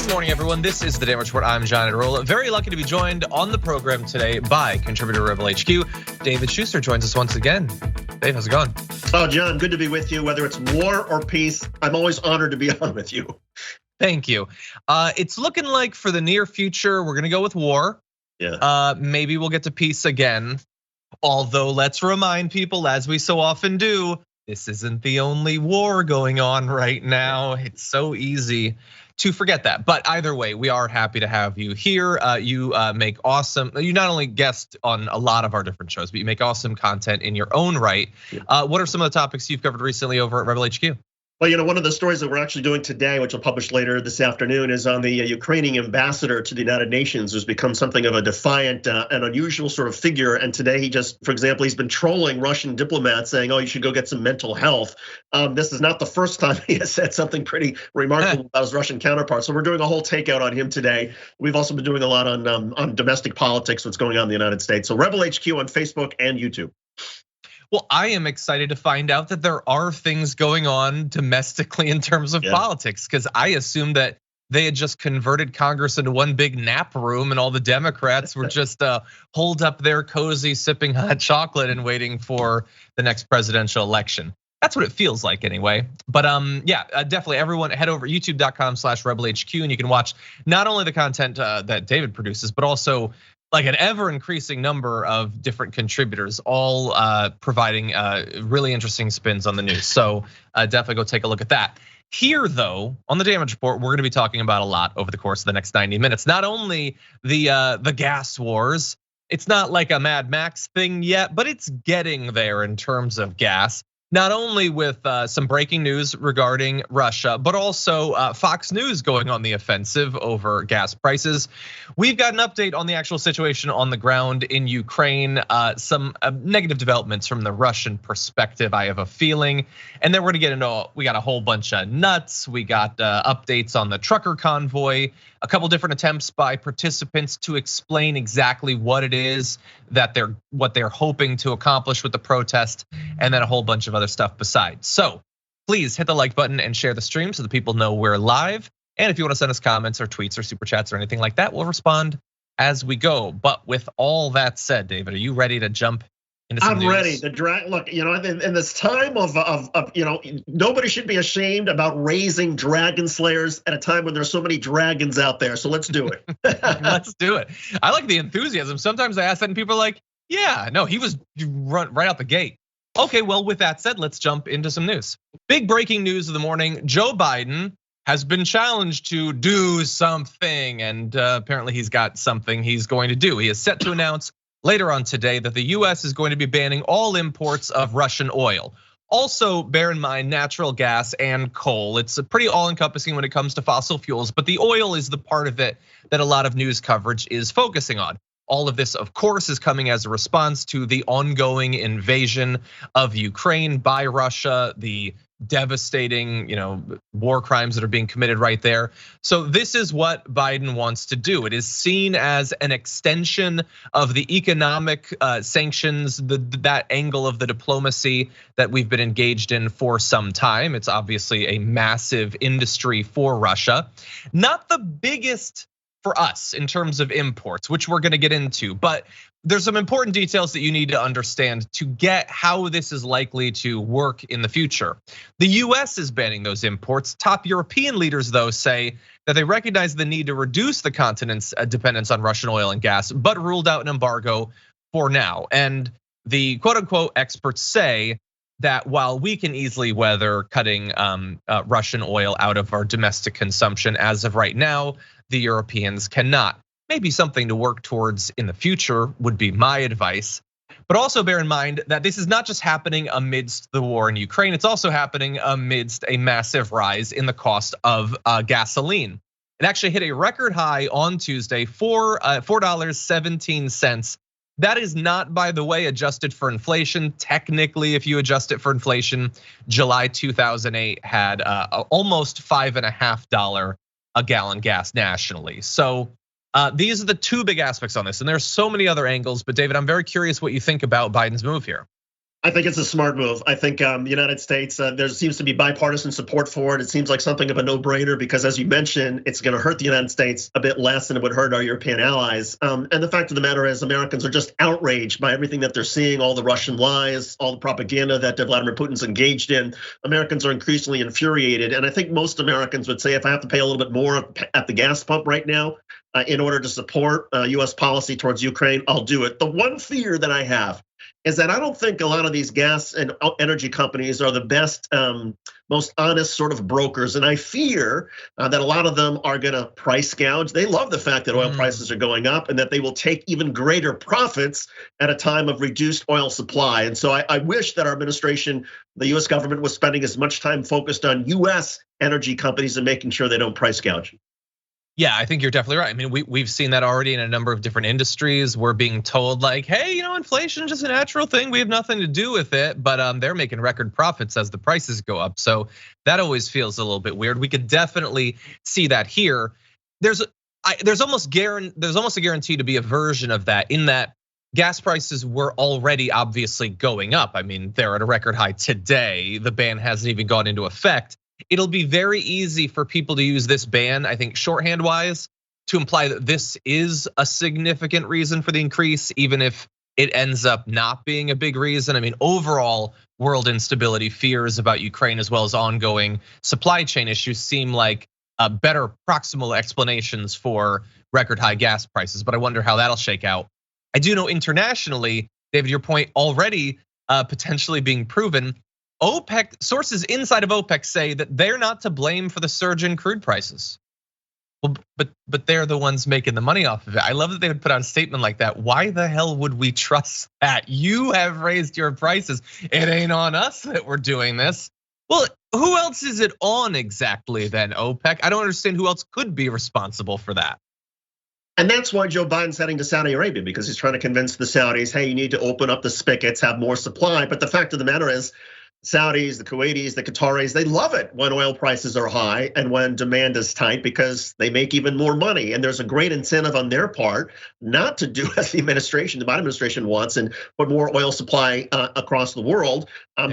Good morning, everyone. This is the Damage Report. I'm John Aderola. Very lucky to be joined on the program today by contributor Rebel HQ. David Shuster joins us once again. Dave, how's it going? Oh, John, good to be with you. Whether it's war or peace, I'm always honored to be on with you. Thank you. It's looking like for the near future, we're gonna go with war. Yeah. Maybe we'll get to peace again. Although let's remind people, as we so often do, this isn't the only war going on right now. It's so easy to forget that. But either way, we are happy to have you here. You make awesome, you not only guest on a lot of our different shows, but you make awesome content in your own right. What are some of the topics you've covered recently over at Rebel HQ? Well, one of the stories that we're actually doing today, which will publish later this afternoon, is on the Ukrainian ambassador to the United Nations, who's become something of a defiant and unusual sort of figure. And today he just, for example, he's been trolling Russian diplomats saying, oh, you should go get some mental health. This is not the first time he has said something pretty remarkable about his Russian counterpart. So we're doing a whole takeout on him today. We've also been doing a lot on domestic politics, what's going on in the United States. So Rebel HQ on Facebook and YouTube. Well, I am excited to find out that there are things going on domestically in terms of politics, because I assumed that they had just converted Congress into one big nap room and all the Democrats were just holed up there cozy, sipping hot chocolate and waiting for the next presidential election. That's what it feels like anyway. But yeah, definitely everyone head over youtube.com/rebelhq and you can watch not only the content that David produces, but also like an ever increasing number of different contributors, all providing really interesting spins on the news. So definitely go take a look at that. Here, though, on the Damage Report, we're going to be talking about a lot over the course of the next 90 minutes. Not only the gas wars, it's not like a Mad Max thing yet, but it's getting there in terms of gas. Not only with some breaking news regarding Russia, but also Fox News going on the offensive over gas prices. We've got an update on the actual situation on the ground in Ukraine, some negative developments from the Russian perspective, I have a feeling. And then we're gonna get into, we got a whole bunch of nuts. We got updates on the trucker convoy, a couple different attempts by participants to explain exactly what it is that they're hoping to accomplish with the protest, and then a whole bunch of other stuff besides. So please hit the like button and share the stream so that people know we're live. And if you want to send us comments or tweets or super chats or anything like that, we'll respond as we go. But with all that said, David, are you ready to jump into some news? I'm ready. Look, in this time of nobody should be ashamed about raising dragon slayers at a time when there's so many dragons out there. So let's do it. Let's do it. I like the enthusiasm. Sometimes I ask that and people are like, yeah, no, he was right out the gate. Okay, well, with that said, let's jump into some news. Big breaking news of the morning. Joe Biden has been challenged to do something, and apparently he's got something he's going to do. He is set to announce later on today that the US is going to be banning all imports of Russian oil. Also, bear in mind natural gas and coal. It's pretty all-encompassing when it comes to fossil fuels, but the oil is the part of it that a lot of news coverage is focusing on. All of this, of course, is coming as a response to the ongoing invasion of Ukraine by Russia, the devastating, war crimes that are being committed right there. So this is what Biden wants to do. It is seen as an extension of the economic sanctions, that angle of the diplomacy that we've been engaged in for some time. It's obviously a massive industry for Russia. Not the biggest for us in terms of imports, which we're gonna get into, but there's some important details that you need to understand to get how this is likely to work in the future. The US is banning those imports. Top European leaders, though, say that they recognize the need to reduce the continent's dependence on Russian oil and gas, but ruled out an embargo for now. And the quote unquote experts say that while we can easily weather cutting Russian oil out of our domestic consumption as of right now, the Europeans cannot. Maybe something to work towards in the future would be my advice. But also bear in mind that this is not just happening amidst the war in Ukraine, it's also happening amidst a massive rise in the cost of gasoline. It actually hit a record high on Tuesday, $4.17. That is not, by the way, adjusted for inflation. Technically, if you adjust it for inflation, July 2008 had almost $5.50 a gallon gas nationally. So these are the two big aspects on this, and there's so many other angles. But David, I'm very curious what you think about Biden's move here. I think it's a smart move. I think the United States, there seems to be bipartisan support for it. It seems like something of a no-brainer because, as you mentioned, it's going to hurt the United States a bit less than it would hurt our European allies. And the fact of the matter is, Americans are just outraged by everything that they're seeing, all the Russian lies, all the propaganda that Vladimir Putin's engaged in. Americans are increasingly infuriated. And I think most Americans would say, if I have to pay a little bit more at the gas pump right now in order to support US policy towards Ukraine, I'll do it. The one fear that I have is that I don't think a lot of these gas and energy companies are the best, most honest sort of brokers. And I fear that a lot of them are going to price gouge. They love the fact that oil prices are going up and that they will take even greater profits at a time of reduced oil supply. And so I wish that our administration, the US government, was spending as much time focused on US energy companies and making sure they don't price gouge. Yeah, I think you're definitely right. I mean, we've seen that already in a number of different industries. We're being told like, hey, inflation is just a natural thing. We have nothing to do with it. But they're making record profits as the prices go up. So that always feels a little bit weird. We could definitely see that here. There's almost a guarantee to be a version of that in that gas prices were already obviously going up. I mean, they're at a record high today. The ban hasn't even gone into effect. It'll be very easy for people to use this ban, I think shorthand wise, to imply that this is a significant reason for the increase, even if it ends up not being a big reason. I mean, overall world instability, fears about Ukraine, as well as ongoing supply chain issues seem like better proximal explanations for record high gas prices, but I wonder how that'll shake out. I do know internationally, David, your point already potentially being proven. OPEC, sources inside of OPEC say that they're not to blame for the surge in crude prices. Well, but they're the ones making the money off of it. I love that they would put out a statement like that. Why the hell would we trust that? You have raised your prices. It ain't on us that we're doing this. Well, who else is it on exactly then, OPEC? I don't understand who else could be responsible for that. And that's why Joe Biden's heading to Saudi Arabia, because he's trying to convince the Saudis, hey, you need to open up the spigots, have more supply. But the fact of the matter is, Saudis, the Kuwaitis, the Qataris, they love it when oil prices are high and when demand is tight because they make even more money. And there's a great incentive on their part not to do as the Biden administration wants and put more oil supply across the world.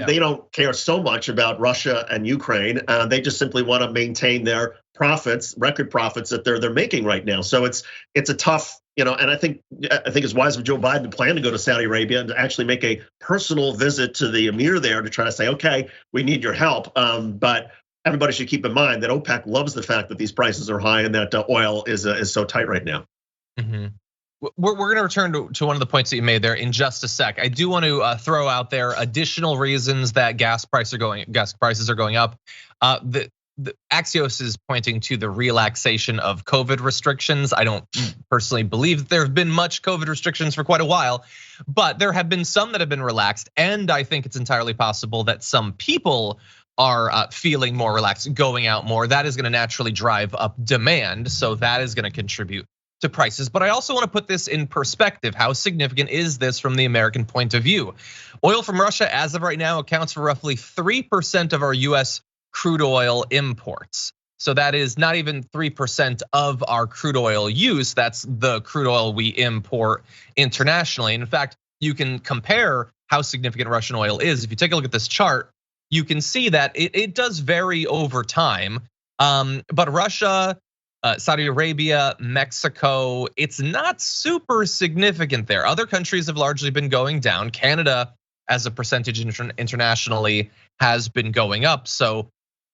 They don't care so much about Russia and Ukraine. They just simply want to maintain their profits, record profits that they're making right now. So it's a tough, and I think it's wise of Joe Biden to plan to go to Saudi Arabia and to actually make a personal visit to the emir there to try to say, okay, we need your help. But everybody should keep in mind that OPEC loves the fact that these prices are high and that oil is so tight right now. Mm-hmm. We're going to return to one of the points that you made there in just a sec. I do want to throw out there additional reasons that gas prices are going up. The Axios is pointing to the relaxation of COVID restrictions. I don't personally believe that there have been much COVID restrictions for quite a while, but there have been some that have been relaxed. And I think it's entirely possible that some people are feeling more relaxed, going out more. That is going to naturally drive up demand. So that is going to contribute to prices. But I also want to put this in perspective. How significant is this from the American point of view? Oil from Russia as of right now accounts for roughly 3% of our US crude oil imports. So that is not even 3% of our crude oil use. That's the crude oil we import internationally. And in fact, you can compare how significant Russian oil is. If you take a look at this chart, you can see that it does vary over time. But Russia, Saudi Arabia, Mexico, it's not super significant there. Other countries have largely been going down. Canada, as a percentage internationally, has been going up. So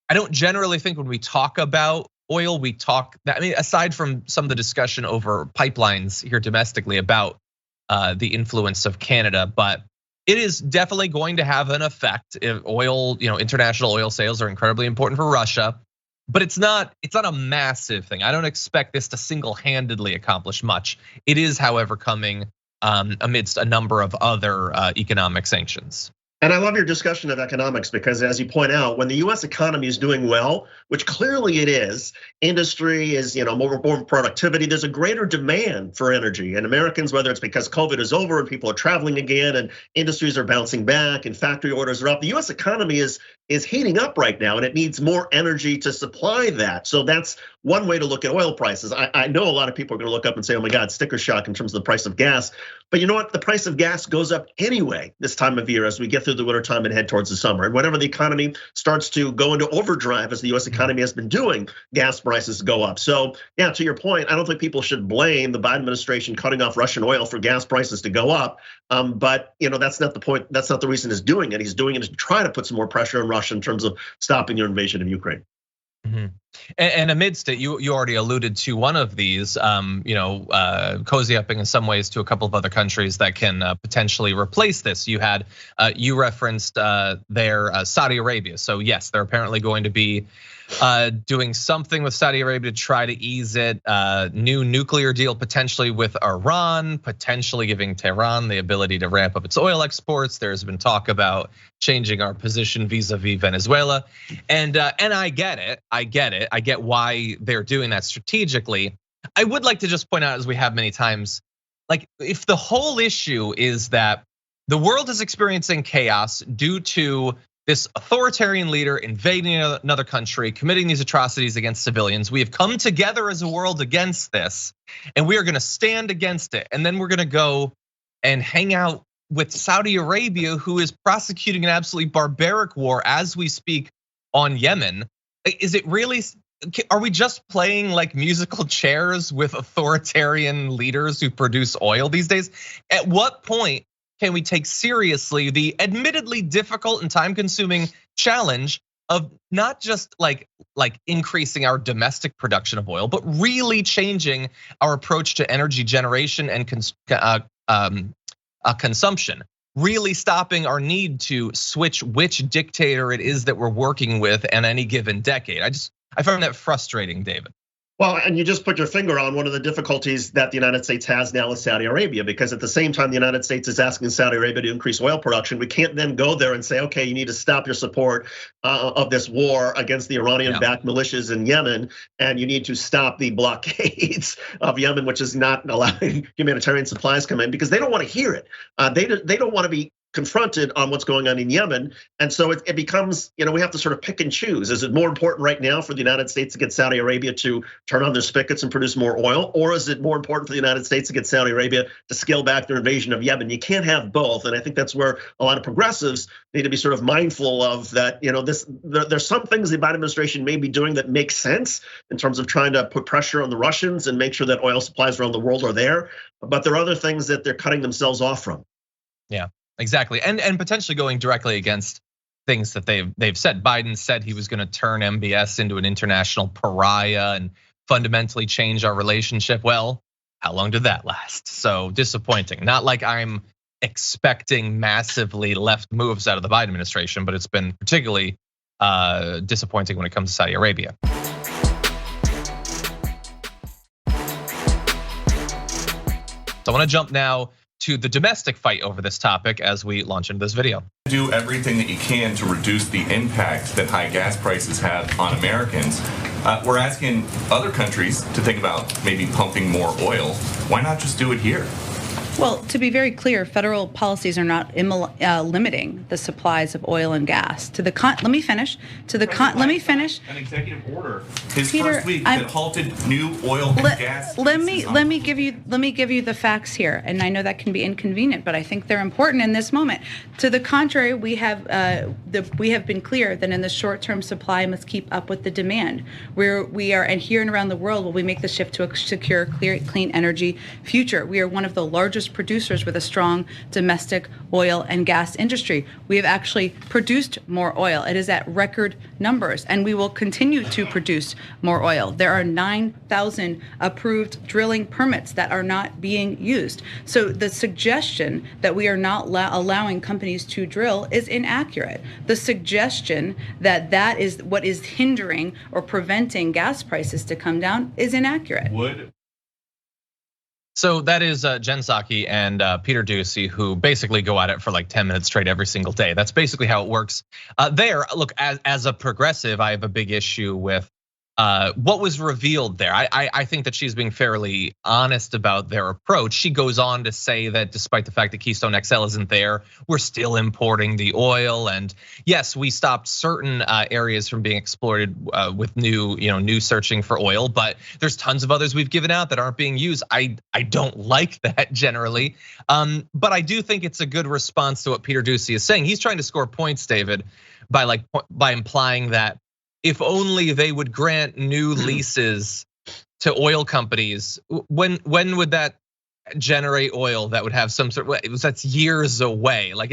I don't generally think when we talk about oil, aside from some of the discussion over pipelines here domestically about the influence of Canada, but it is definitely going to have an effect. If oil, international oil sales are incredibly important for Russia, but it's not a massive thing. I don't expect this to single-handedly accomplish much. It is, however, coming amidst a number of other economic sanctions. And I love your discussion of economics because, as you point out, when the US economy is doing well, which clearly it is, industry is more productivity, there's a greater demand for energy. And Americans, whether it's because COVID is over and people are traveling again and industries are bouncing back and factory orders are up, the US economy is is heating up right now, and it needs more energy to supply that. So that's one way to look at oil prices. I know a lot of people are gonna look up and say, oh my God, sticker shock in terms of the price of gas. But you know what? The price of gas goes up anyway this time of year as we get through the winter time and head towards the summer. And whenever the economy starts to go into overdrive, as the US economy has been doing, gas prices go up. So yeah, to your point, I don't think people should blame the Biden administration cutting off Russian oil for gas prices to go up. But that's not the point. That's not the reason he's doing it. He's doing it to try to put some more pressure on Russia in terms of stopping your invasion of Ukraine. Mm-hmm. And amidst it, you already alluded to one of these, cozy upping in some ways to a couple of other countries that can potentially replace this. You referenced their Saudi Arabia. So yes, they're apparently going to be doing something with Saudi Arabia to try to ease it. New nuclear deal potentially with Iran, potentially giving Tehran the ability to ramp up its oil exports. There's been talk about changing our position vis-a-vis Venezuela, and I get it. I get why they're doing that strategically. I would like to just point out, as we have many times, like if the whole issue is that the world is experiencing chaos due to this authoritarian leader invading another country, committing these atrocities against civilians. We have come together as a world against this, and we are gonna stand against it. And then we're gonna go and hang out with Saudi Arabia, who is prosecuting an absolutely barbaric war as we speak on Yemen. Is it really, are we just playing like musical chairs with authoritarian leaders who produce oil these days? At what point can we take seriously the admittedly difficult and time-consuming challenge of not just like increasing our domestic production of oil, but really changing our approach to energy generation and consumption, really stopping our need to switch which dictator it is that we're working with in any given decade? I find that frustrating, David. Well, and you just put your finger on one of the difficulties that the United States has now with Saudi Arabia, because at the same time the United States is asking Saudi Arabia to increase oil production, we can't then go there and say, okay, you need to stop your support of this war against the Iranian-backed militias in Yemen, and you need to stop the blockades of Yemen, which is not allowing humanitarian supplies come in, because they don't want to hear it. They don't want to be confronted on what's going on in Yemen. And so it becomes, we have to sort of pick and choose. Is it more important right now for the United States to get Saudi Arabia to turn on their spigots and produce more oil? Or is it more important for the United States to get Saudi Arabia to scale back their invasion of Yemen? You can't have both. And I think that's where a lot of progressives need to be sort of mindful of that. There's some things the Biden administration may be doing that make sense in terms of trying to put pressure on the Russians and make sure that oil supplies around the world are there. But there are other things that they're cutting themselves off from. Yeah. Exactly, and potentially going directly against things that they've said. Biden said he was going to turn MBS into an international pariah and fundamentally change our relationship. Well, how long did that last? So disappointing. Not like I'm expecting massively left moves out of the Biden administration, but it's been particularly disappointing when it comes to Saudi Arabia. So I want to jump now to the domestic fight over this topic as we launch into this video. Do everything that you can to reduce the impact that high gas prices have on Americans. We're asking other countries to think about maybe pumping more oil. Why not just do it here? Well, to be very clear, federal policies are not limiting the supplies of oil and gas. Let me finish. Let me finish. An executive order his Peter, first week that halted new oil and gas. Let me give you the facts here, and I know that can be inconvenient, but I think they're important in this moment. To the contrary, we have been clear that in the short term, supply must keep up with the demand. We are, and here and around the world, will we make the shift to a secure, clean energy future. We are one of the largest producers with a strong domestic oil and gas industry. We have actually produced more oil. It is at record numbers, and we will continue to produce more oil. There are 9,000 approved drilling permits that are not being used. So the suggestion that we are not allowing companies to drill is inaccurate. The suggestion that that is what is hindering or preventing gas prices to come down is inaccurate. So that is Jen Psaki and Peter Doocy, who basically go at it for like 10 minutes straight every single day. That's basically how it works. Look, as a progressive, I have a big issue with what was revealed there. I think that she's being fairly honest about their approach. She goes on to say that despite the fact that Keystone XL isn't there, we're still importing the oil. And yes, we stopped certain areas from being exploited with new searching for oil, but there's tons of others we've given out that aren't being used. I don't like that generally, but I do think it's a good response to what Peter Doocy is saying. He's trying to score points, David, by implying that if only they would grant new leases to oil companies, when would that generate oil that would have some sort of, that's years away. Like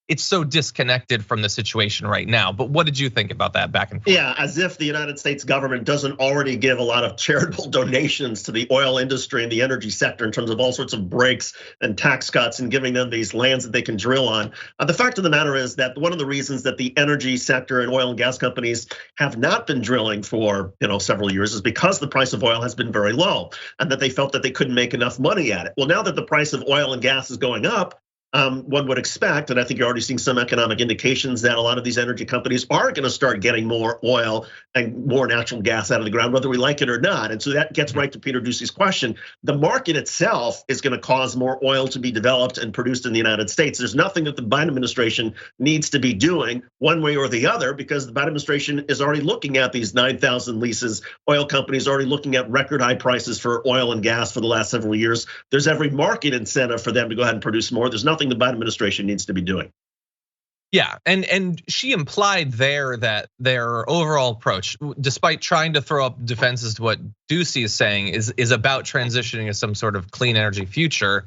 it's so disconnected from the situation right now. But what did you think about that back and forth? Yeah, as if the United States government doesn't already give a lot of charitable donations to the oil industry and the energy sector in terms of all sorts of breaks and tax cuts and giving them these lands that they can drill on. The fact of the matter is that one of the reasons that the energy sector and oil and gas companies have not been drilling for several years is because the price of oil has been very low and that they felt that they couldn't make enough money at it. Well, now that the price of oil and gas is going up, one would expect, and I think you're already seeing some economic indications that a lot of these energy companies are going to start getting more oil and more natural gas out of the ground, whether we like it or not. And so that gets right to Peter Doocy's question. The market itself is going to cause more oil to be developed and produced in the United States. There's nothing that the Biden administration needs to be doing one way or the other, because the Biden administration is already looking at these 9,000 leases. Oil companies are already looking at record high prices for oil and gas for the last several years. There's every market incentive for them to go ahead and produce more. There's nothing the Biden administration needs to be doing. Yeah, and she implied there that their overall approach, despite trying to throw up defenses to what Doocy is saying, is about transitioning to some sort of clean energy future.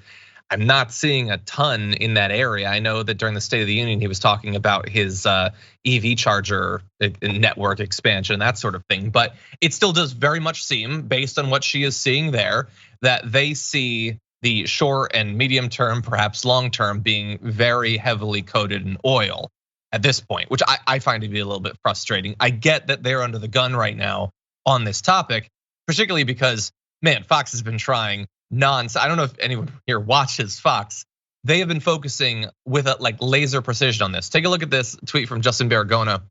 I'm not seeing a ton in that area. I know that during the State of the Union, he was talking about his EV charger network expansion, that sort of thing. But it still does very much seem, based on what she is seeing there, that they see the short and medium term, perhaps long term, being very heavily coated in oil at this point, which I find to be a little bit frustrating. I get that they're under the gun right now on this topic, particularly because, man, Fox has been trying I don't know if anyone here watches Fox. They have been focusing with like laser precision on this. Take a look at this tweet from Justin Baragona.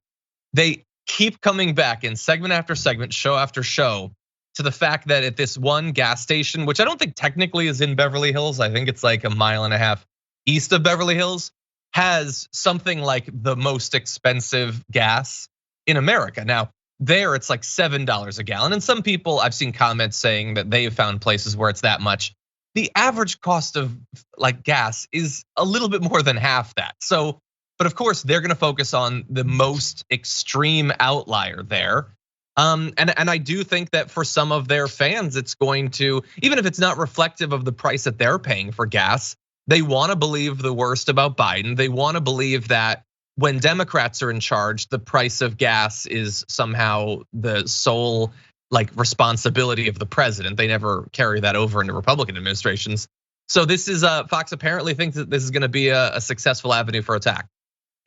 They keep coming back in segment after segment, show after show, to the fact that at this one gas station, which I don't think technically is in Beverly Hills, I think it's like 1.5 miles east of Beverly Hills, has something like the most expensive gas in America. Now, there it's like $7 a gallon. And some people, I've seen comments saying that they have found places where it's that much. The average cost of like gas is a little bit more than half that. So, but of course, they're gonna focus on the most extreme outlier there. And I do think that for some of their fans, it's going to, even if it's not reflective of the price that they're paying for gas, they want to believe the worst about Biden. They want to believe that when Democrats are in charge, the price of gas is somehow the sole responsibility of the president. They never carry that over into Republican administrations. So this is Fox apparently thinks that this is going to be a successful avenue for attack.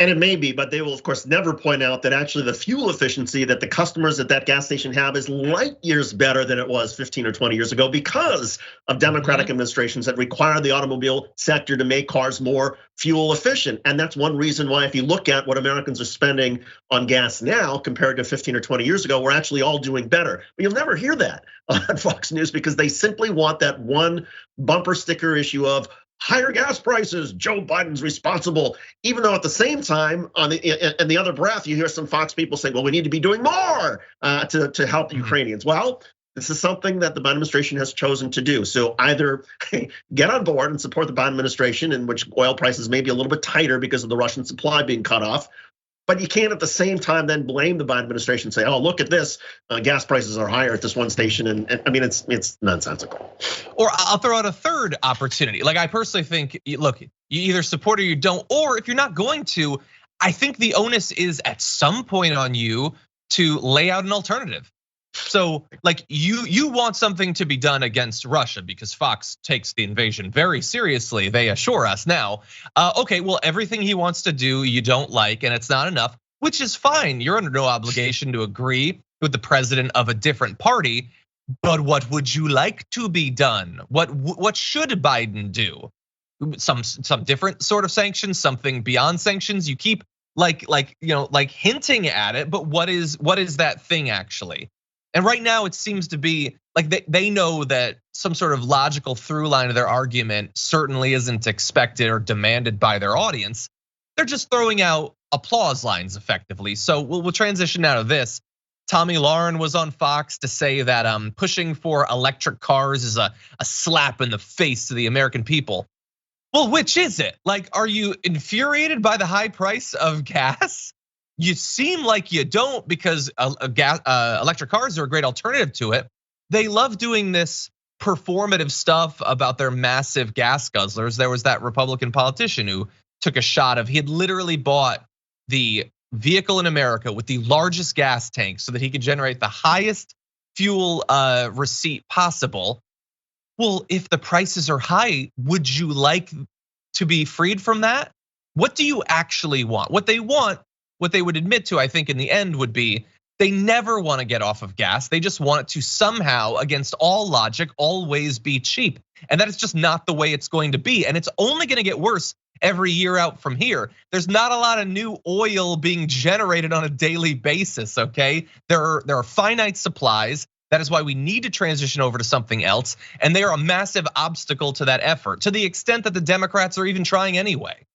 And it may be, but they will of course never point out that actually the fuel efficiency that the customers at that gas station have is light years better than it was 15 or 20 years ago because of Democratic administrations that require the automobile sector to make cars more fuel efficient. And that's one reason why if you look at what Americans are spending on gas now compared to 15 or 20 years ago, we're actually all doing better. But you'll never hear that on Fox News because they simply want that one bumper sticker issue of higher gas prices, Joe Biden's responsible, even though at the same time, in the other breath, you hear some Fox people saying, well, we need to be doing more to help the Ukrainians. Well, this is something that the Biden administration has chosen to do. So either get on board and support the Biden administration, in which oil prices may be a little bit tighter because of the Russian supply being cut off, but you can't at the same time then blame the Biden administration and say, oh, look at this, gas prices are higher at this one station. And I mean, it's nonsensical. Or I'll throw out a third opportunity. Like I personally think, look, you either support or you don't, or if you're not going to, I think the onus is at some point on you to lay out an alternative. So like you want something to be done against Russia because Fox takes the invasion very seriously. They assure us now. Okay, well, everything he wants to do you don't like and it's not enough, which is fine. You're under no obligation to agree with the president of a different party. But what would you like to be done? What should Biden do? Some different sort of sanctions, something beyond sanctions. You keep like hinting at it, but what is that thing actually? And right now it seems to be like they know that some sort of logical through line of their argument certainly isn't expected or demanded by their audience. They're just throwing out applause lines effectively. So we'll transition out of this. Tommy Lauren was on Fox to say that pushing for electric cars is a slap in the face to the American people. Well, which is it? Like, are you infuriated by the high price of gas? You seem like you don't, because electric cars are a great alternative to it. They love doing this performative stuff about their massive gas guzzlers. There was that Republican politician who took a shot of, he had literally bought the vehicle in America with the largest gas tank so that he could generate the highest fuel receipt possible. Well, if the prices are high, would you like to be freed from that? What do you actually want? What they want, what they would admit to, I think in the end, would be they never want to get off of gas. They just want it to somehow, against all logic, always be cheap. And that is just not the way it's going to be. And it's only going to get worse every year out from here. There's not a lot of new oil being generated on a daily basis, okay? There are finite supplies. That is why we need to transition over to something else. And they are a massive obstacle to that effort, to the extent that the Democrats are even trying anyway.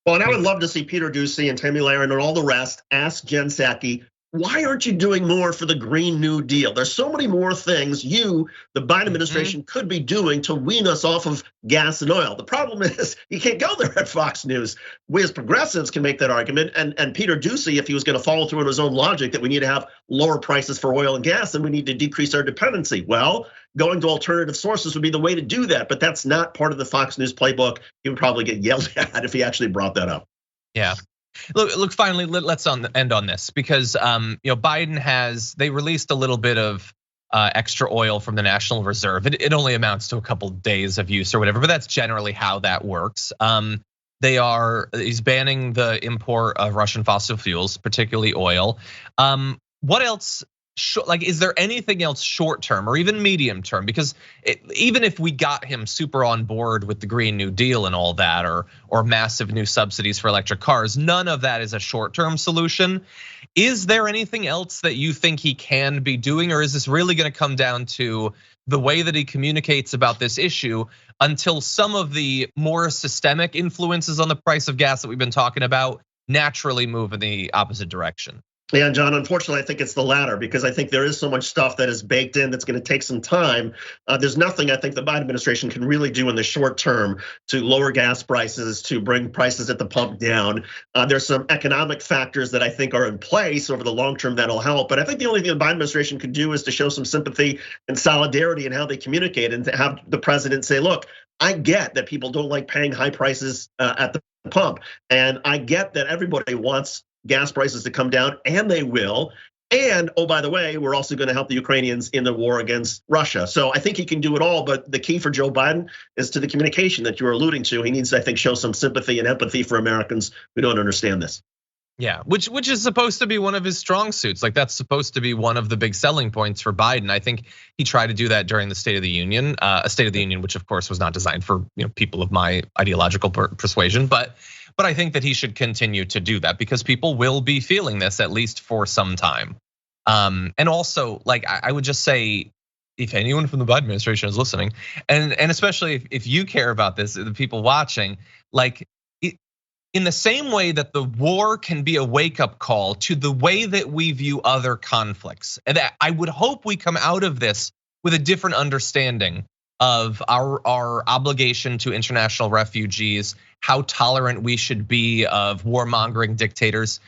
Well, and I would love to see Peter Doocy and Tammy Lahren and all the rest ask Jen Psaki, why aren't you doing more for the Green New Deal? There's so many more things the Biden administration could be doing to wean us off of gas and oil. The problem is you can't go there at Fox News. We as progressives can make that argument. And Peter Doocy, if he was going to follow through on his own logic that we need to have lower prices for oil and gas, then we need to decrease our dependency. Well, going to alternative sources would be the way to do that. But that's not part of the Fox News playbook. He would probably get yelled at if he actually brought that up. Yeah. Look. Finally, let's end on this, because Biden they released a little bit of extra oil from the National Reserve. It only amounts to a couple days of use or whatever, but that's generally how that works. He's banning the import of Russian fossil fuels, particularly oil. What else? Is there anything else short term or even medium term? Because even if we got him super on board with the Green New Deal and all that, or massive new subsidies for electric cars, none of that is a short term solution. Is there anything else that you think he can be doing, or is this really going to come down to the way that he communicates about this issue until some of the more systemic influences on the price of gas that we've been talking about naturally move in the opposite direction? Yeah, John, unfortunately, I think it's the latter, because I think there is so much stuff that is baked in that's going to take some time. There's nothing I think the Biden administration can really do in the short term to lower gas prices, to bring prices at the pump down. There's some economic factors that I think are in place over the long term that'll help. But I think the only thing the Biden administration could do is to show some sympathy and solidarity in how they communicate, and to have the president say, look, I get that people don't like paying high prices at the pump. And I get that everybody wants gas prices to come down, and they will. And oh, by the way, we're also going to help the Ukrainians in the war against Russia. So I think he can do it all, but the key for Joe Biden is to the communication that you were alluding to. He needs to, I think, show some sympathy and empathy for Americans who don't understand this. Yeah, which is supposed to be one of his strong suits. Like, that's supposed to be one of the big selling points for Biden. I think he tried to do that during the State of the Union, a State of the Union, which of course was not designed for people of my ideological persuasion, but I think that he should continue to do that, because people will be feeling this at least for some time. And also, like, I would just say, if anyone from the Biden administration is listening, and especially if you care about this, the people watching, like, in the same way that the war can be a wake-up call to the way that we view other conflicts, and that I would hope we come out of this with a different understanding of our obligation to international refugees, how tolerant we should be of warmongering dictators.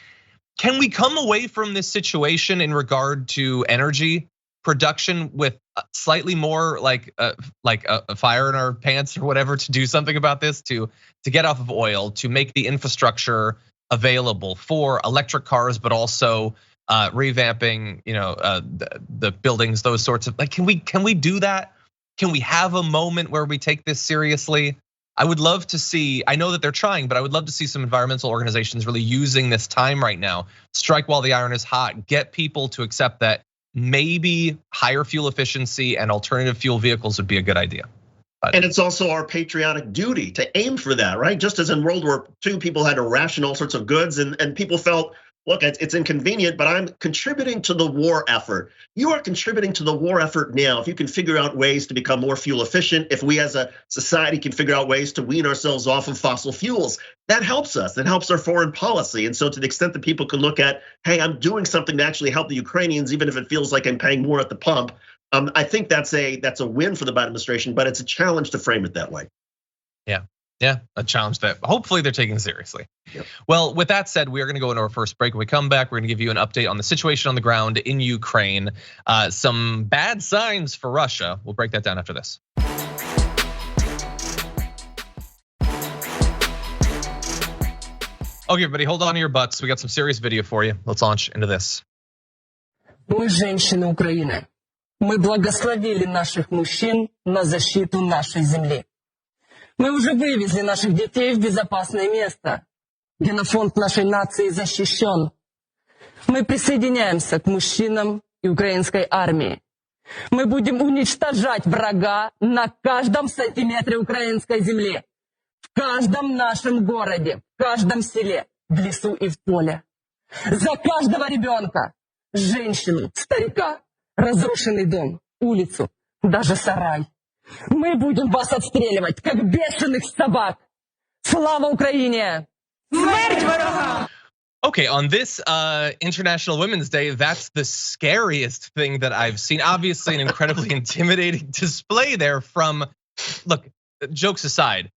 Can we come away from this situation in regard to energy production with slightly more like a fire in our pants or whatever, to do something about this, to get off of oil, to make the infrastructure available for electric cars, but also revamping, the buildings, those sorts of, like, can we do that? Can we have a moment where we take this seriously? I would love to see, I know that they're trying, but I would love to see some environmental organizations really using this time right now, strike while the iron is hot, get people to accept that maybe higher fuel efficiency and alternative fuel vehicles would be a good idea. And it's also our patriotic duty to aim for that, right? Just as in World War II, people had to ration all sorts of goods, and people felt look, it's inconvenient, but I'm contributing to the war effort. You are contributing to the war effort now. If you can figure out ways to become more fuel efficient, if we as a society can figure out ways to wean ourselves off of fossil fuels, that helps us. That helps our foreign policy. And so to the extent that people can look at, hey, I'm doing something to actually help the Ukrainians, even if it feels like I'm paying more at the pump, I think that's a win for the Biden administration, but it's a challenge to frame it that way. Yeah, a challenge that hopefully they're taking seriously. Yep. Well, with that said, we are going to go into our first break. When we come back, we're going to give you an update on the situation on the ground in Ukraine. Some bad signs for Russia. We'll break that down after this. Okay, everybody, hold on to your butts. We got some serious video for you. Let's launch into this. Мы женщины Украины. Мы благословили наших мужчин на защиту нашей земли. Мы уже вывезли наших детей в безопасное место. Генофонд нашей нации защищен. Мы присоединяемся к мужчинам и украинской армии. Мы будем уничтожать врага на каждом сантиметре украинской земли. В каждом нашем городе, в каждом селе, в лесу и в поле. За каждого ребенка, женщину, старика, разрушенный дом, улицу, даже сарай. Мы будем вас отстреливать, как бешеных собак. Слава Украине! Смерть ворогам! Okay, on this International Women's Day, that's the scariest thing that I've seen. Obviously, an incredibly intimidating display there from, look, jokes aside,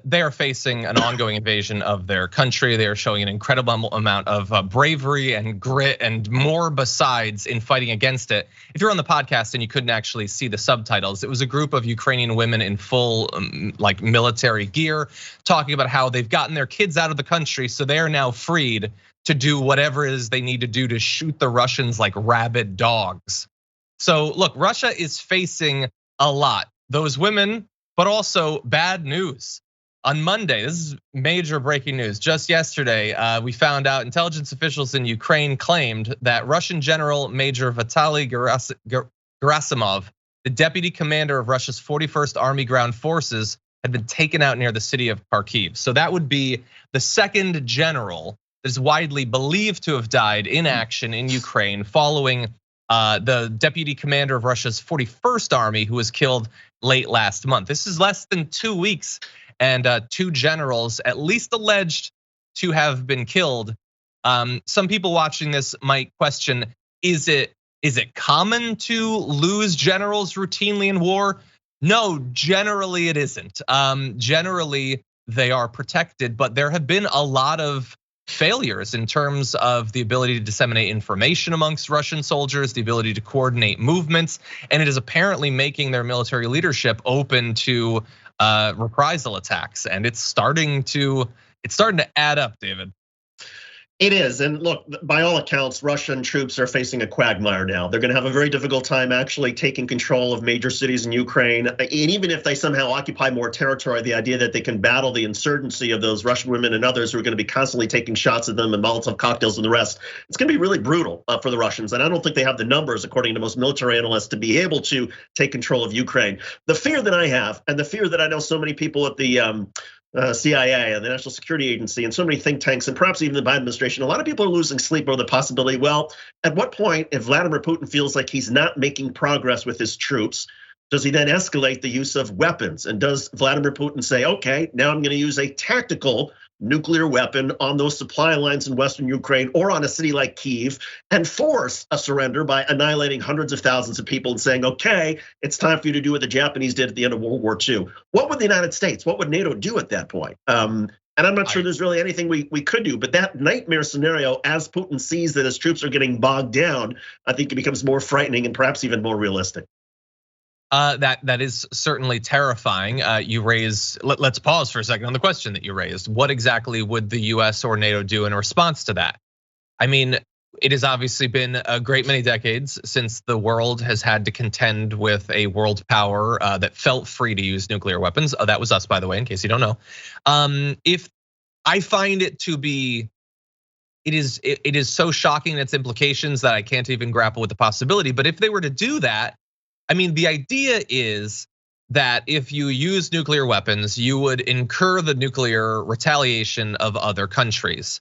they are facing an ongoing invasion of their country. They are showing an incredible amount of bravery and grit and more besides in fighting against it. If you're on the podcast and you couldn't actually see the subtitles, it was a group of Ukrainian women in full like military gear talking about how they've gotten their kids out of the country, so they are now freed to do whatever it is they need to do to shoot the Russians like rabid dogs. So look, Russia is facing a lot. Those women, but also bad news. On Monday, this is major breaking news. Just yesterday, we found out intelligence officials in Ukraine claimed that Russian General Major Vitaly Gerasimov, the deputy commander of Russia's 41st Army Ground Forces, had been taken out near the city of Kharkiv. So that would be the second general that is widely believed to have died in action in Ukraine following the deputy commander of Russia's 41st Army, who was killed late last month. This is less than 2 weeks, and two generals at least alleged to have been killed. Some people watching this might question, is it common to lose generals routinely in war? No, generally it isn't. Generally they are protected, but there have been a lot of failures in terms of the ability to disseminate information amongst Russian soldiers, the ability to coordinate movements, and it is apparently making their military leadership open to reprisal attacks. And it's starting to add up, David. It is, and look, by all accounts, Russian troops are facing a quagmire now. They're gonna have a very difficult time actually taking control of major cities in Ukraine. And even if they somehow occupy more territory, the idea that they can battle the insurgency of those Russian women and others who are gonna be constantly taking shots at them and Molotov cocktails and the rest, it's gonna be really brutal for the Russians. And I don't think they have the numbers, according to most military analysts, to be able to take control of Ukraine. The fear that I have, and the fear that I know so many people at the CIA and the National Security Agency and so many think tanks and perhaps even the Biden administration, a lot of people are losing sleep over the possibility, well, at what point, if Vladimir Putin feels like he's not making progress with his troops, does he then escalate the use of weapons? And does Vladimir Putin say, okay, now I'm gonna use a tactical nuclear weapon on those supply lines in Western Ukraine or on a city like Kyiv and force a surrender by annihilating hundreds of thousands of people and saying, okay, it's time for you to do what the Japanese did at the end of World War II. What would the United States, what would NATO do at that point? And I'm not sure there's really anything we could do, but that nightmare scenario, as Putin sees that his troops are getting bogged down, I think it becomes more frightening and perhaps even more realistic. That is certainly terrifying. You raise, let's pause for a second on the question that you raised. What exactly would the US or NATO do in response to that? I mean, it has obviously been a great many decades since the world has had to contend with a world power that felt free to use nuclear weapons. That was us, by the way, in case you don't know. If I find it to be, it is so shocking in its implications that I can't even grapple with the possibility. But if they were to do that, I mean, the idea is that if you use nuclear weapons, you would incur the nuclear retaliation of other countries.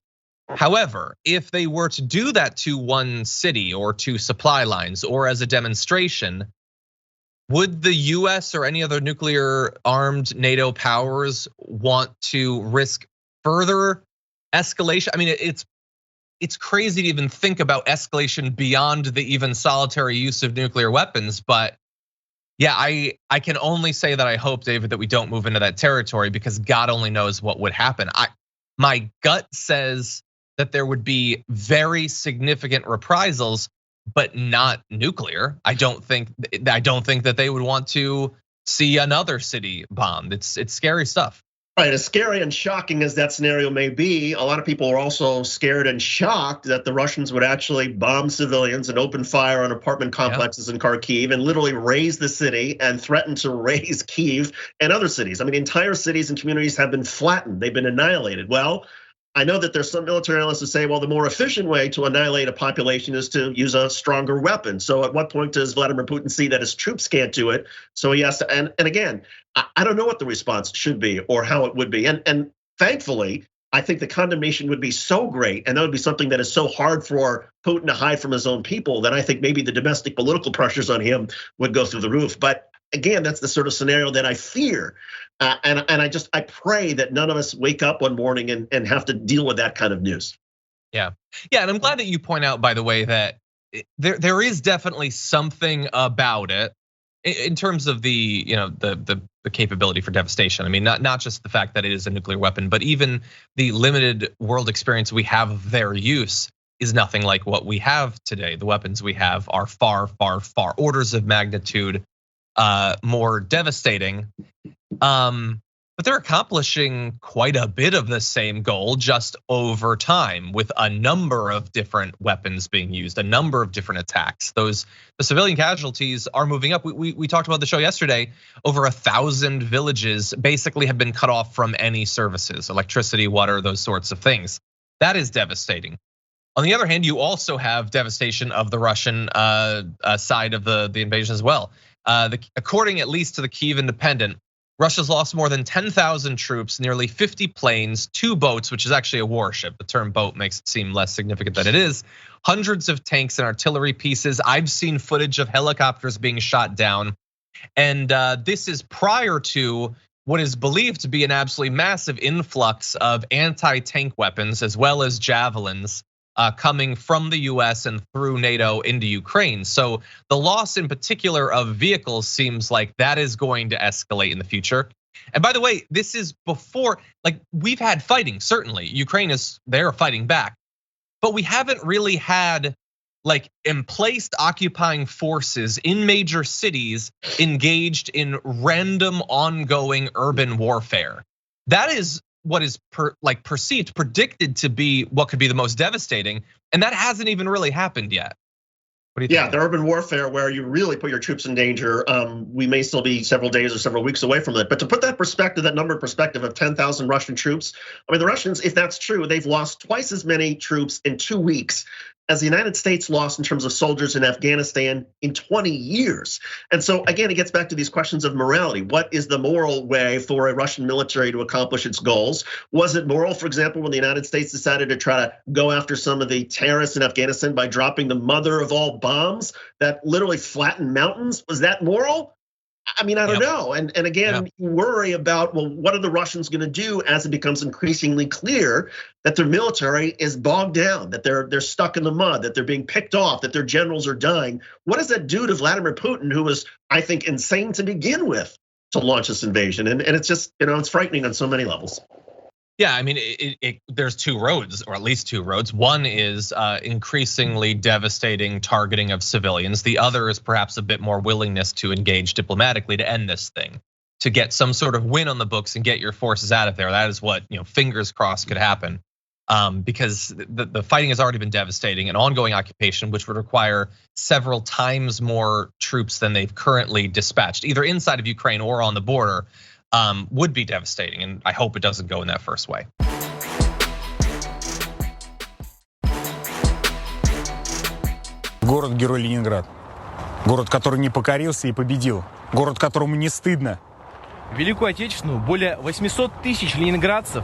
However, if they were to do that to one city or to supply lines or as a demonstration, would the US or any other nuclear armed NATO powers want to risk further escalation? I mean, it's crazy to even think about escalation beyond the even solitary use of nuclear weapons. But yeah, I can only say that I hope, David, that we don't move into that territory, because God only knows what would happen. My gut says that there would be very significant reprisals, but not nuclear. I don't think that they would want to see another city bombed. It's scary stuff. Right, as scary and shocking as that scenario may be, a lot of people are also scared and shocked that the Russians would actually bomb civilians and open fire on apartment complexes in Kharkiv and literally raze the city and threaten to raze Kyiv and other cities. I mean, entire cities and communities have been flattened. They've been annihilated. Well, I know that there's some military analysts who say, well, the more efficient way to annihilate a population is to use a stronger weapon. So at what point does Vladimir Putin see that his troops can't do it? So he has to, and again, I don't know what the response should be or how it would be. And thankfully, I think the condemnation would be so great, and that would be something that is so hard for Putin to hide from his own people, that I think maybe the domestic political pressures on him would go through the roof. But again, that's the sort of scenario that I fear. And I pray that none of us wake up one morning and have to deal with that kind of news. Yeah, and I'm glad that you point out, by the way, that there is definitely something about it in terms of the the capability for devastation. I mean, not just the fact that it is a nuclear weapon, but even the limited world experience we have of their use is nothing like what we have today. The weapons we have are far, far, far orders of magnitude more devastating. But they're accomplishing quite a bit of the same goal just over time, with a number of different weapons being used, a number of different attacks. The civilian casualties are moving up. We talked about the show yesterday. Over 1,000 villages basically have been cut off from any services, electricity, water, those sorts of things. That is devastating. On the other hand, you also have devastation of the Russian side of the invasion as well. According at least to the Kyiv Independent, Russia's lost more than 10,000 troops, nearly 50 planes, 2 boats, which is actually a warship. The term boat makes it seem less significant than it is. Hundreds of tanks and artillery pieces. I've seen footage of helicopters being shot down. And this is prior to what is believed to be an absolutely massive influx of anti-tank weapons, as well as javelins, coming from the US and through NATO into Ukraine. So the loss in particular of vehicles seems like that is going to escalate in the future. And by the way, this is before, like, we've had fighting, certainly. Ukraine they're fighting back, but we haven't really had like emplaced occupying forces in major cities engaged in random ongoing urban warfare. That is what is perceived, predicted to be what could be the most devastating, and that hasn't even really happened yet. What do you think? Yeah, the urban warfare where you really put your troops in danger. We may still be several days or several weeks away from it, but to put that perspective, that number perspective of 10,000 Russian troops, I mean, the Russians, if that's true, they've lost twice as many troops in 2 weeks as the United States lost in terms of soldiers in Afghanistan in 20 years. And so again, it gets back to these questions of morality. What is the moral way for a Russian military to accomplish its goals? Was it moral, for example, when the United States decided to try to go after some of the terrorists in Afghanistan by dropping the mother of all bombs that literally flattened mountains? Was that moral? I mean, I don't know. And again, you worry about, well, what are the Russians going to do as it becomes increasingly clear that their military is bogged down, that they're stuck in the mud, that they're being picked off, that their generals are dying. What does that do to Vladimir Putin, who was, I think, insane to begin with, to launch this invasion? And it's just, it's frightening on so many levels. Yeah, I mean, there's 2 roads, or at least 2 roads. One is increasingly devastating targeting of civilians. The other is perhaps a bit more willingness to engage diplomatically to end this thing, to get some sort of win on the books and get your forces out of there. That is what, fingers crossed could happen, because the fighting has already been devastating. An ongoing occupation, which would require several times more troops than they've currently dispatched, either inside of Ukraine or on the border, would be devastating, and I hope it doesn't go in that first way. Город-герой Ленинград. Город, который не покорился и победил. Город, которому не стыдно. В Великую Отечественную более 800 тысяч ленинградцев.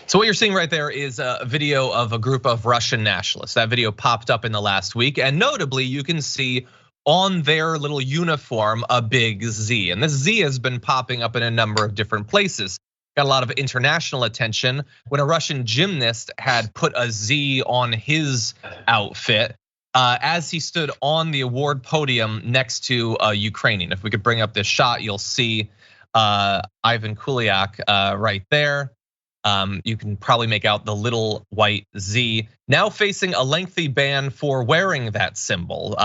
So what you're seeing right there is a video of a group of Russian nationalists. That video popped up in the last week, and notably you can see on their little uniform a big Z. And this Z has been popping up in a number of different places. Got a lot of international attention when a Russian gymnast had put a Z on his outfit as he stood on the award podium next to a Ukrainian. If we could bring up this shot, you'll see Ivan Kuliak right there. You can probably make out the little white Z, now facing a lengthy ban for wearing that symbol.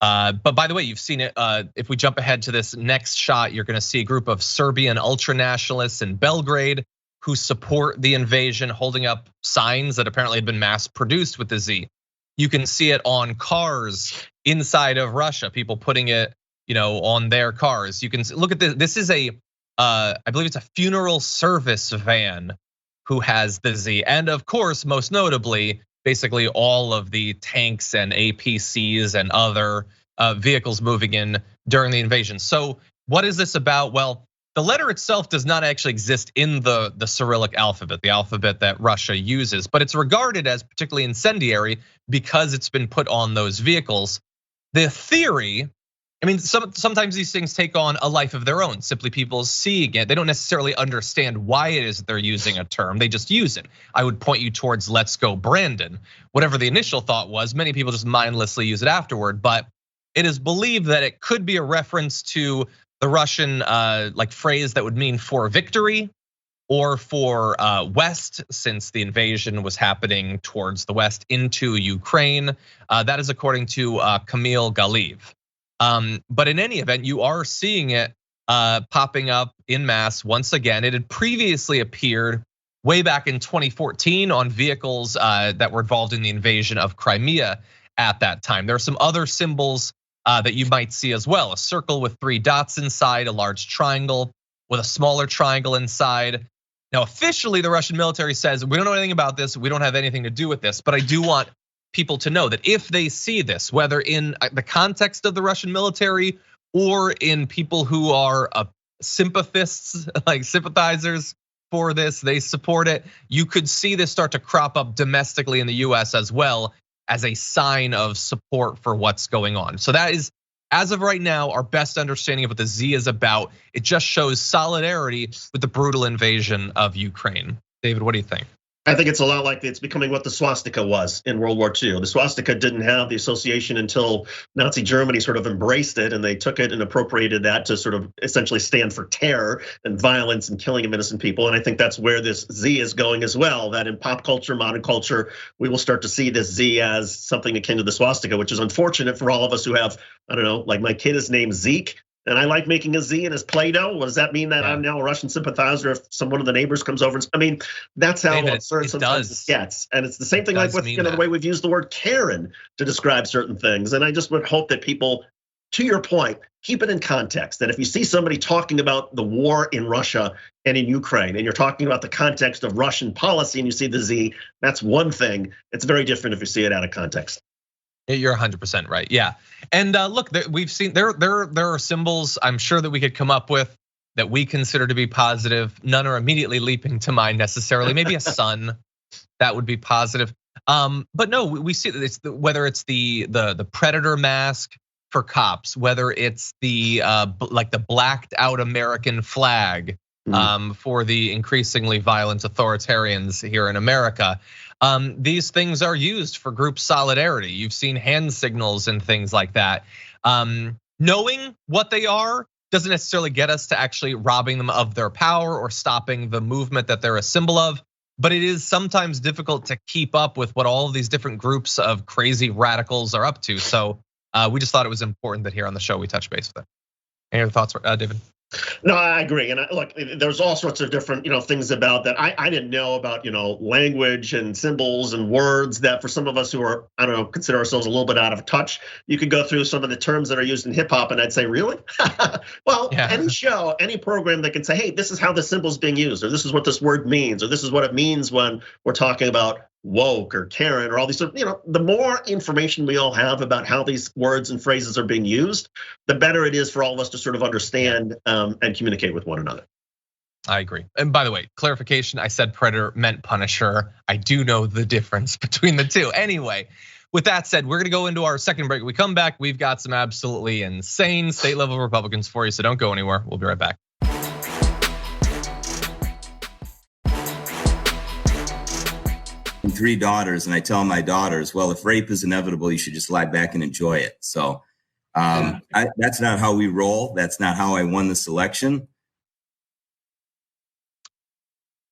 But by the way, you've seen it. If we jump ahead to this next shot, you're gonna see a group of Serbian ultranationalists in Belgrade who support the invasion, holding up signs that apparently had been mass produced with the Z. You can see it on cars inside of Russia, people putting it, on their cars. You can look at this. This is I believe it's a funeral service van who has the Z. And of course, most notably, basically all of the tanks and APCs and other vehicles moving in during the invasion. So what is this about? Well, the letter itself does not actually exist in the Cyrillic alphabet, the alphabet that Russia uses, but it's regarded as particularly incendiary because it's been put on those vehicles. The theory, sometimes these things take on a life of their own. Simply people seeing it, they don't necessarily understand why it is that they're using a term, they just use it. I would point you towards "Let's Go Brandon." Whatever the initial thought was, many people just mindlessly use it afterward, but it is believed that it could be a reference to the Russian phrase that would mean "for victory" or for West, since the invasion was happening towards the West into Ukraine. That is according to Kamil Galiv. But in any event, you are seeing it popping up in mass once again. It had previously appeared way back in 2014 on vehicles that were involved in the invasion of Crimea at that time. There are some other symbols that you might see as well. A circle with 3 dots inside, a large triangle with a smaller triangle inside. Now, officially, the Russian military says, we don't know anything about this, we don't have anything to do with this, but I do want people to know that if they see this, whether in the context of the Russian military or in people who are sympathists, like sympathizers for this, they support it, you could see this start to crop up domestically in the US as well as a sign of support for what's going on. So that is, as of right now, our best understanding of what the Z is about. It just shows solidarity with the brutal invasion of Ukraine. David, what do you think? I think it's a lot like it's becoming what the swastika was in World War II. The swastika didn't have the association until Nazi Germany sort of embraced it, and they took it and appropriated that to sort of essentially stand for terror and violence and killing of innocent people. And I think that's where this Z is going as well, that in pop culture, modern culture, we will start to see this Z as something akin to the swastika, which is unfortunate for all of us who have, I don't know, like my kid is named Zeke. And I like making a Z in his Play-Doh. What does that mean that I'm now a Russian sympathizer if one of the neighbors comes over? That's how absurd sometimes it gets. And it's the same thing like with the way we've used the word Karen to describe certain things. And I just would hope that people, to your point, keep it in context. That if you see somebody talking about the war in Russia and in Ukraine, and you're talking about the context of Russian policy and you see the Z, that's one thing. It's very different if you see it out of context. You're 100% right, yeah. And look, we've seen there are symbols I'm sure that we could come up with that we consider to be positive. None are immediately leaping to mind necessarily. Maybe a sun, that would be positive. But no, we see that whether it's the predator mask for cops, whether it's the blacked out American flag for the increasingly violent authoritarians here in America. These things are used for group solidarity. You've seen hand signals and things like that. Knowing what they are doesn't necessarily get us to actually robbing them of their power or stopping the movement that they're a symbol of. But it is sometimes difficult to keep up with what all of these different groups of crazy radicals are up to. So we just thought it was important that here on the show we touch base with it. Any other thoughts, David? No, I agree. And look, there's all sorts of different, things about that. I didn't know about, language and symbols and words that for some of us who are, I don't know, consider ourselves a little bit out of touch. You could go through some of the terms that are used in hip hop and I'd say, really? Well, any show, any program that can say, hey, this is how the symbol's being used, or this is what this word means, or this is what it means when we're talking about woke or Karen or all these, the more information we all have about how these words and phrases are being used, the better it is for all of us to sort of understand and communicate with one another. I agree. And by the way, clarification, I said predator meant punisher. I do know the difference between the two. Anyway, with that said, we're gonna go into our second break. When we come back, we've got some absolutely insane state level Republicans for you, so don't go anywhere. We'll be right back. 3 daughters, and I tell my daughters, well, if rape is inevitable, you should just lie back and enjoy it. So that's not how we roll. That's not how I won this election.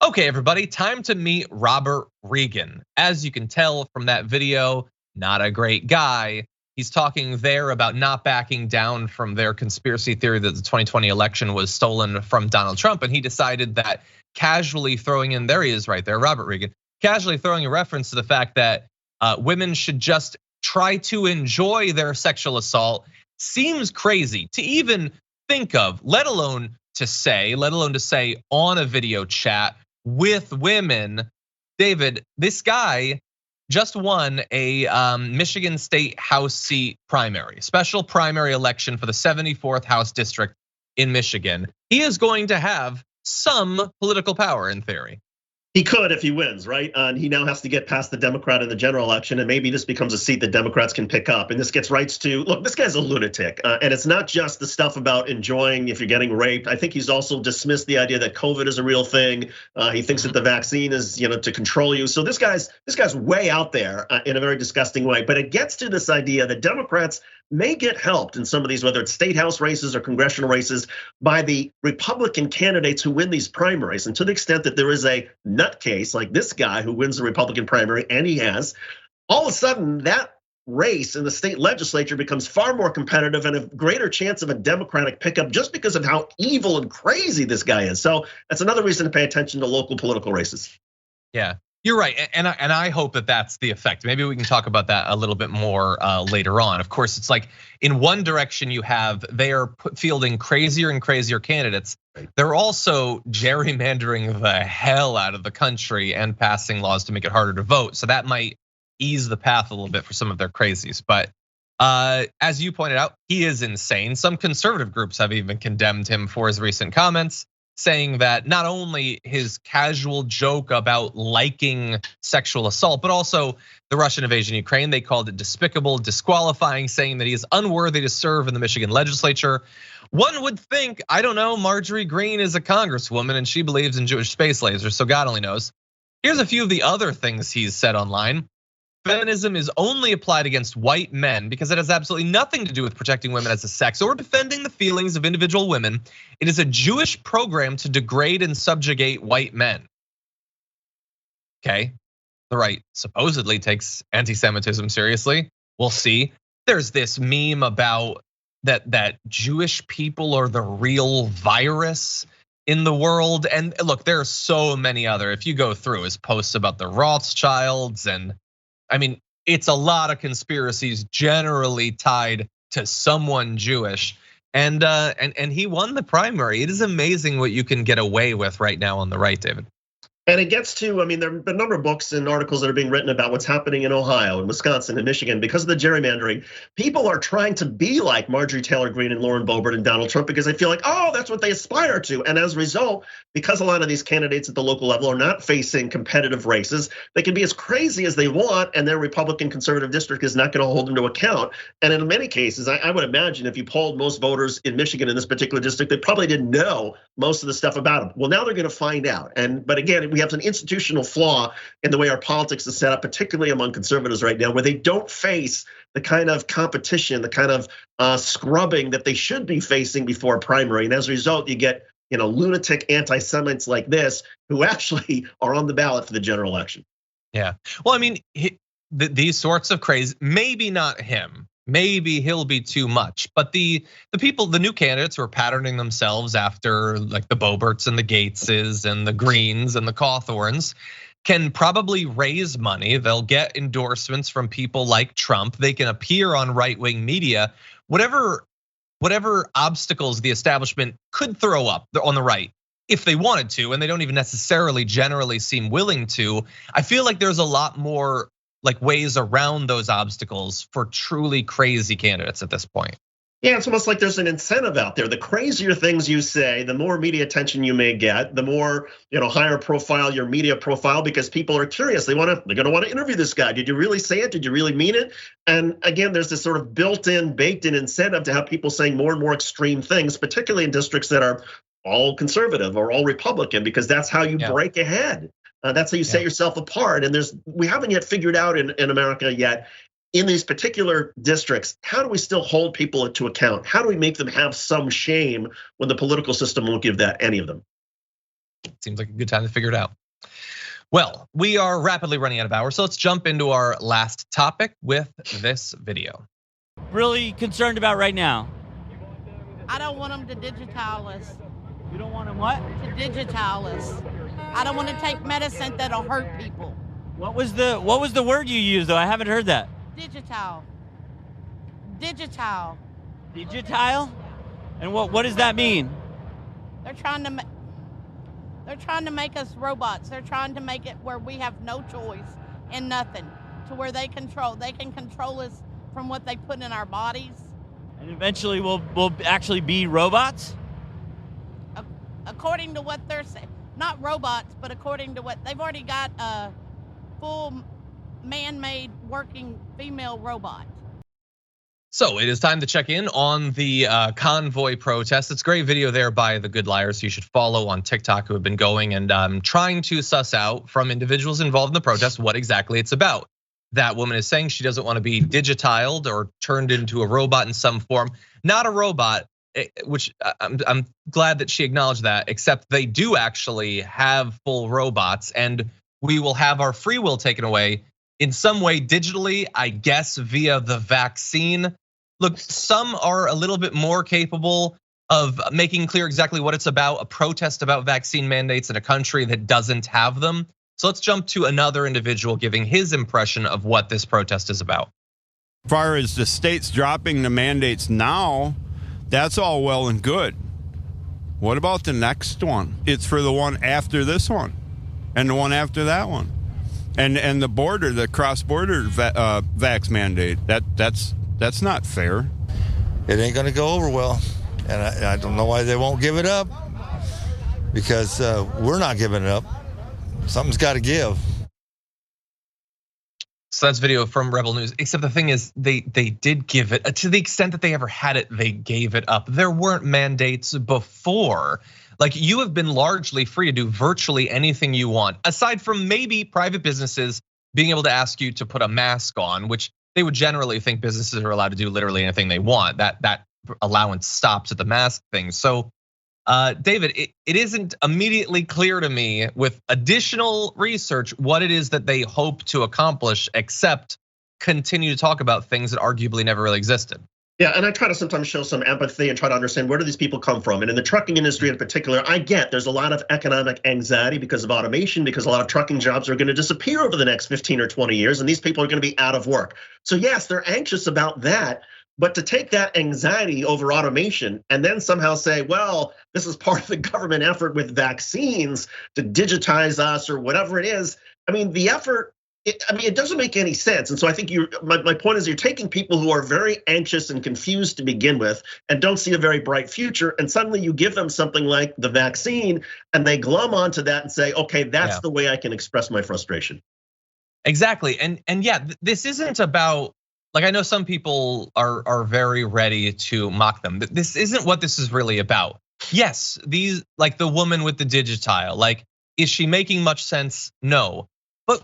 Okay, everybody, time to meet Robert Regan. As you can tell from that video, not a great guy. He's talking there about not backing down from their conspiracy theory that the 2020 election was stolen from Donald Trump. And he decided that casually throwing in, there he is right there, Robert Regan, casually throwing a reference to the fact that women should just try to enjoy their sexual assault seems crazy to even think of, let alone to say on a video chat with women. David, this guy just won a Michigan State House seat primary, special primary election for the 74th House District in Michigan. He is going to have some political power in theory. He could if he wins, right? And he now has to get past the Democrat in the general election, and maybe this becomes a seat that Democrats can pick up. And this gets right to, look, this guy's a lunatic. And it's not just the stuff about enjoying if you're getting raped. I think he's also dismissed the idea that COVID is a real thing. He thinks that the vaccine is, to control you. So this guy's way out there in a very disgusting way. But it gets to this idea that Democrats may get helped in some of these, whether it's state house races or congressional races, by the Republican candidates who win these primaries. And to the extent that there is a nutcase like this guy who wins the Republican primary, and he has, all of a sudden that race in the state legislature becomes far more competitive and a greater chance of a Democratic pickup just because of how evil and crazy this guy is. So that's another reason to pay attention to local political races. Yeah. You're right, and I hope that that's the effect. Maybe we can talk about that a little bit more later on. Of course, it's like in one direction they are fielding crazier and crazier candidates. They're also gerrymandering the hell out of the country and passing laws to make it harder to vote. So that might ease the path a little bit for some of their crazies. But as you pointed out, he is insane. Some conservative groups have even condemned him for his recent comments, saying that not only his casual joke about liking sexual assault, but also the Russian invasion of Ukraine, they called it despicable, disqualifying, saying that he is unworthy to serve in the Michigan legislature. One would think, I don't know, Marjorie Greene is a congresswoman and she believes in Jewish space lasers, so God only knows. Here's a few of the other things he's said online. Feminism is only applied against white men because it has absolutely nothing to do with protecting women as a sex or defending the feelings of individual women. It is a Jewish program to degrade and subjugate white men. Okay, the right supposedly takes anti-Semitism seriously. We'll see. There's this meme about that Jewish people are the real virus in the world. And look, there are so many other, if you go through his posts about the Rothschilds, and I mean, it's a lot of conspiracies generally tied to someone Jewish. And he won the primary. It is amazing what you can get away with right now on the right, David. And it gets to, I mean, there have been a number of books and articles that are being written about what's happening in Ohio and Wisconsin and Michigan because of the gerrymandering. People are trying to be like Marjorie Taylor Greene and Lauren Boebert and Donald Trump because they feel like, oh, that's what they aspire to. And as a result, because a lot of these candidates at the local level are not facing competitive races, they can be as crazy as they want, and their Republican conservative district is not going to hold them to account. And in many cases, I would imagine if you polled most voters in Michigan in this particular district, they probably didn't know most of the stuff about them. Well, now they're going to find out. But again, we have an institutional flaw in the way our politics is set up, particularly among conservatives right now, where they don't face the kind of competition, the kind of scrubbing that they should be facing before a primary. And as a result, you get lunatic anti-Semites like this who actually are on the ballot for the general election. Yeah, well, I mean, these sorts of crazy, maybe not him. Maybe he'll be too much, but the people, the new candidates who are patterning themselves after like the Boeberts and the Gateses and the Greens and the Cawthorns can probably raise money. They'll get endorsements from people like Trump. They can appear on right-wing media. Whatever obstacles the establishment could throw up on the right, if they wanted to, and they don't even necessarily generally seem willing to, I feel like there's a lot more like ways around those obstacles for truly crazy candidates at this point. Yeah, it's almost like there's an incentive out there. The crazier things you say, the more media attention you may get, the more higher profile your media profile, because people are curious. They're going to want to interview this guy. Did you really say it? Did you really mean it? And again, there's this sort of built-in, baked-in incentive to have people saying more and more extreme things, particularly in districts that are all conservative or all Republican, because that's how you break ahead. That's how you set yourself apart. And we haven't yet figured out in America yet, in these particular districts, how do we still hold people to account? How do we make them have some shame when the political system won't give that any of them? Seems like a good time to figure it out. Well, we are rapidly running out of hours, so let's jump into our last topic with this video. Really concerned about right now? I don't want them to digitize us. You don't want them what? To digitize us. I don't want to take medicine that'll hurt people. What was the word you used though? I haven't heard that. Digital. Digital? And what does that mean? They're trying to make us robots. They're trying to make it where we have no choice and nothing, to where they can control us from what they put in our bodies. And eventually we'll actually be robots? According to what they're saying, not robots, but according to what they've already got a full man-made working female robot. So it is time to check in on the convoy protest. It's a great video there by the Good Liars, who you should follow on TikTok, who have been going and trying to suss out from individuals involved in the protest what exactly it's about. That woman is saying she doesn't want to be digitized or turned into a robot in some form. Not a robot, which I'm glad that she acknowledged that, except they do actually have full robots, and we will have our free will taken away in some way digitally, I guess via the vaccine. Look, some are a little bit more capable of making clear exactly what it's about, a protest about vaccine mandates in a country that doesn't have them. So let's jump to another individual giving his impression of what this protest is about. As far as the states dropping the mandates now, that's all well and good. What about the next one? It's for the one after this one and the one after that one. And the border, the cross-border vax mandate, that's not fair. It ain't gonna go over well. And I don't know why they won't give it up, because we're not giving it up. Something's gotta give. So that's video from Rebel News, except the thing is they did give it, to the extent that they ever had it, they gave it up. There weren't mandates before. Like, you have been largely free to do virtually anything you want, aside from maybe private businesses being able to ask you to put a mask on, which they would generally think businesses are allowed to do literally anything they want. That allowance stops at the mask thing. So David, it isn't immediately clear to me with additional research what it is that they hope to accomplish, except continue to talk about things that arguably never really existed. Yeah, and I try to sometimes show some empathy and try to understand, where do these people come from? And in the trucking industry in particular, I get there's a lot of economic anxiety because of automation, because a lot of trucking jobs are going to disappear over the next 15 or 20 years, and these people are going to be out of work. So yes, they're anxious about that. But to take that anxiety over automation and then somehow say, well, this is part of the government effort with vaccines to digitize us or whatever it is. I mean, the effort, it doesn't make any sense. And so I think my point is, you're taking people who are very anxious and confused to begin with and don't see a very bright future, and suddenly you give them something like the vaccine and they glom onto that and say, okay, that's the way I can express my frustration. Exactly, and yeah, this isn't about, like, I know some people are very ready to mock them. This isn't what this is really about. Yes, these, like the woman with the digitile, like, is she making much sense? No.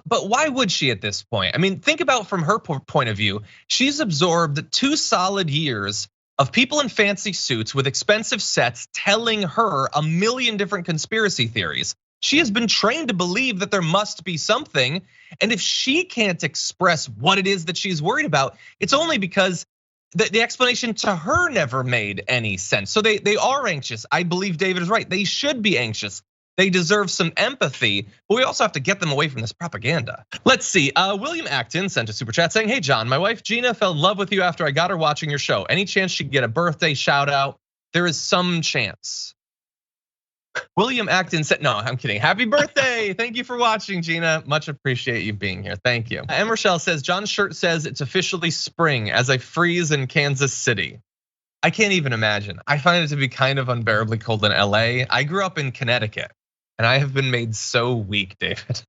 But why would she at this point? I mean, think about from her point of view. She's absorbed 2 solid years of people in fancy suits with expensive sets telling her a million different conspiracy theories. She has been trained to believe that there must be something. And if she can't express what it is that she's worried about, it's only because the explanation to her never made any sense. So they are anxious. I believe David is right. They should be anxious. They deserve some empathy, but we also have to get them away from this propaganda. Let's see, William Acton sent a super chat saying, hey John, my wife Gina fell in love with you after I got her watching your show. Any chance she could get a birthday shout out? There is some chance. William Acton said, no, I'm kidding. Happy birthday. Thank you for watching, Gina. Much appreciate you being here. Thank you. And Rochelle says, John's shirt says it's officially spring as I freeze in Kansas City. I can't even imagine. I find it to be kind of unbearably cold in LA. I grew up in Connecticut, and I have been made so weak, David,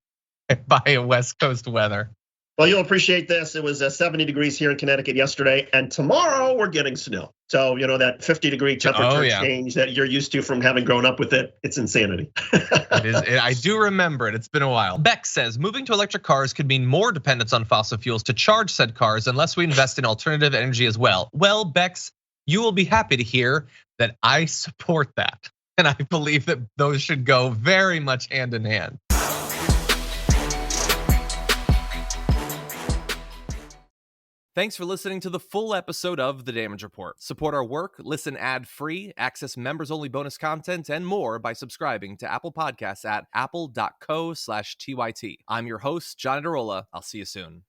by a West Coast weather. Well, you'll appreciate this. It was 70 degrees here in Connecticut yesterday, and tomorrow we're getting snow. So, that 50-degree temperature change that you're used to from having grown up with it, it's insanity. It is. I do remember it. It's been a while. Beck says moving to electric cars could mean more dependence on fossil fuels to charge said cars unless we invest in alternative energy as well. Well, Bex, you will be happy to hear that I support that. And I believe that those should go very much hand in hand. Thanks for listening to the full episode of The Damage Report. Support our work, listen ad-free, access members-only bonus content, and more by subscribing to Apple Podcasts at apple.co/TYT. I'm your host, John Adarola. I'll see you soon.